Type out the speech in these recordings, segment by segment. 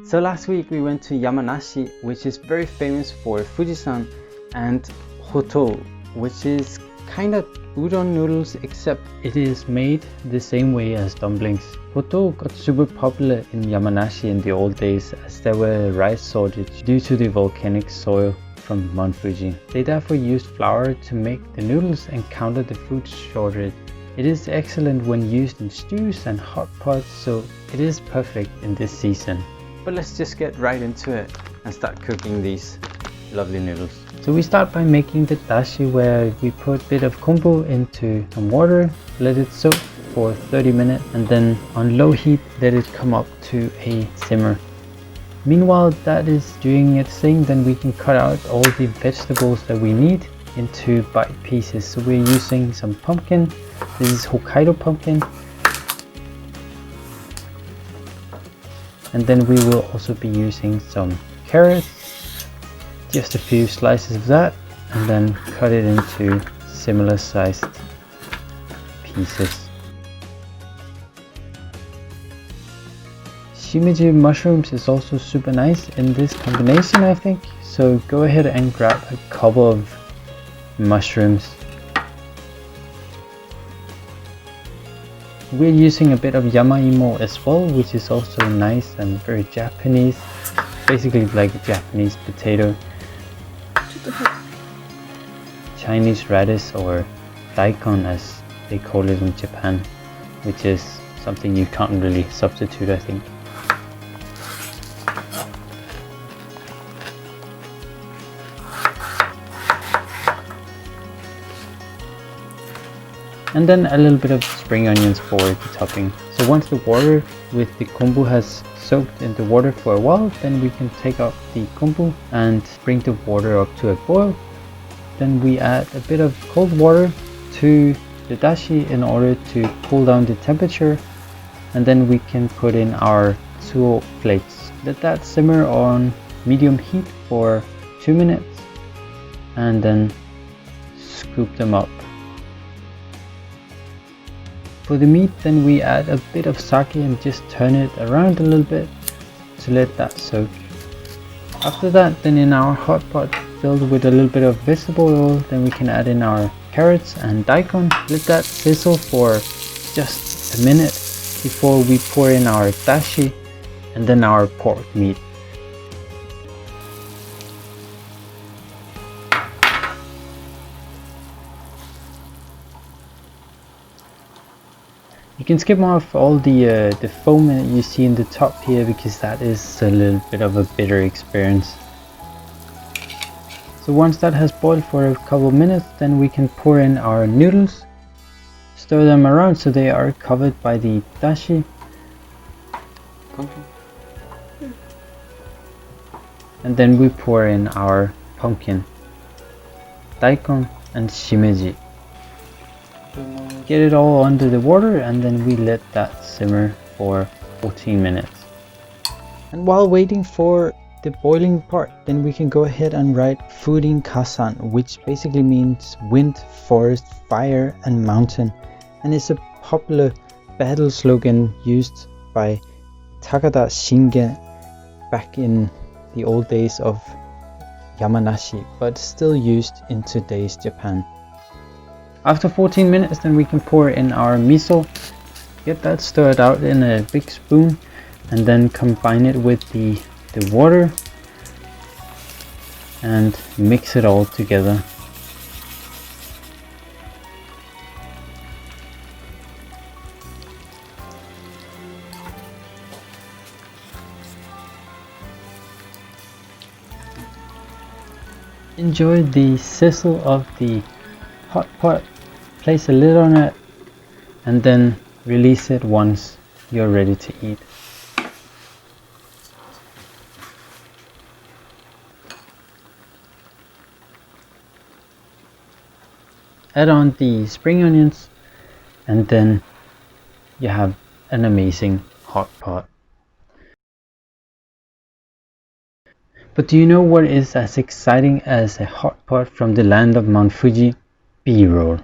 So last week we went to Yamanashi, which is very famous for Fuji-san, and hoto, which is kind of udon noodles, except it is made the same way as dumplings. Hoto got super popular in Yamanashi in the old days as there were rice shortage due to the volcanic soil from Mount Fuji. They therefore used flour to make the noodles and counter the food shortage. It is excellent when used in stews and hot pots, so it is perfect in this season. But let's just get right into it and start cooking these lovely noodles. So we start by making the dashi, where we put a bit of konbu into some water, let it soak for 30 minutes, and then on low heat let it come up to a simmer. Meanwhile that is doing its thing, then we can cut out all the vegetables that we need into bite pieces. So we're using some pumpkin. This is Hokkaido pumpkin. And then we will also be using some carrots, just a few slices of that, and then cut it into similar sized pieces. Shimeji mushrooms is also super nice in this combination, I think. So go ahead and grab a couple of mushrooms. We're using a bit of yamaimo as well, which is also nice and very Japanese. Basically like a Japanese potato. Chinese radish, or daikon as they call it in Japan, which is something you can't really substitute, I think. And then a little bit of spring onions for the topping. So once the water with the konbu has soaked in the water for a while, then we can take out the konbu and bring the water up to a boil. Then we add a bit of cold water to the dashi in order to cool down the temperature, and then we can put in our katsuo flakes. Let that simmer on medium heat for 2 minutes and then scoop them up. For the meat, then we add a bit of sake and just turn it around a little bit to let that soak. After that, then in our hot pot filled with a little bit of vegetable oil, then we can add in our carrots and daikon. Let that sizzle for just a minute before we pour in our dashi and then our pork meat. You can skip off all the foam that you see in the top here, because that is a little bit of a bitter experience. So once that has boiled for a couple of minutes, then we can pour in our noodles, stir them around so they are covered by the dashi. And then we pour in our pumpkin, daikon and shimeji. Get it all under the water, and then we let that simmer for 14 minutes. And while waiting for the boiling part, then we can go ahead and write Furin Kasan, which basically means wind, forest, fire and mountain, and it's a popular battle slogan used by Takada Shingen back in the old days of Yamanashi, but still used in today's Japan. After 14 minutes, then we can pour in our miso, get that stirred out in a big spoon, and then combine it with the water and mix it all together. Enjoy the sizzle of the hot pot. Place a lid on it and then release it once you're ready to eat. Add on the spring onions, and then you have an amazing hot pot. But do you know what is as exciting as a hot pot from the land of Mount Fuji? B-roll.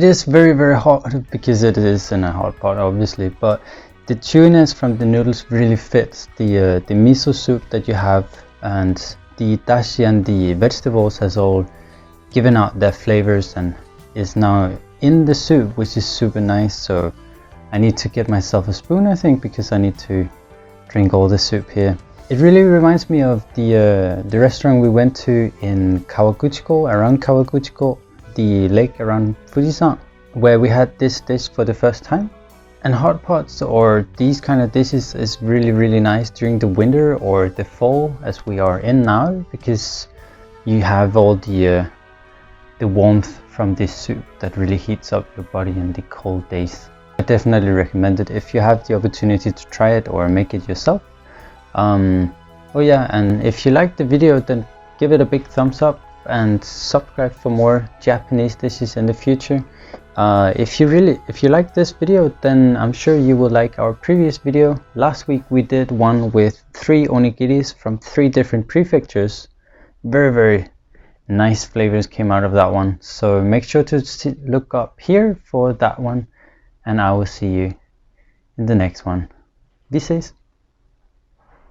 It is very, very hot because it is in a hot pot, obviously, but the chewiness from the noodles really fits the miso soup that you have, and the dashi and the vegetables has all given out their flavors and is now in the soup, which is super nice. So I need to get myself a spoon, I think, because I need to drink all the soup here. It really reminds me of the restaurant we went to in Kawaguchiko, around Kawaguchiko, the lake around Fujisan, where we had this dish for the first time. And hot pots or these kind of dishes is really, really nice during the winter or the fall, as we are in now, because you have all the warmth from this soup that really heats up your body in the cold days. I definitely recommend it if you have the opportunity to try it or make it yourself. Oh yeah, and if you liked the video, then give it a big thumbs up and subscribe for more Japanese dishes in the future. If you like this video, then I'm sure you will like our previous video. Last week we did one with 3 onigiris from 3 different prefectures. Very, very nice flavors came out of that one, so make sure to look up here for that one, and I will see you in the next one. Be safe.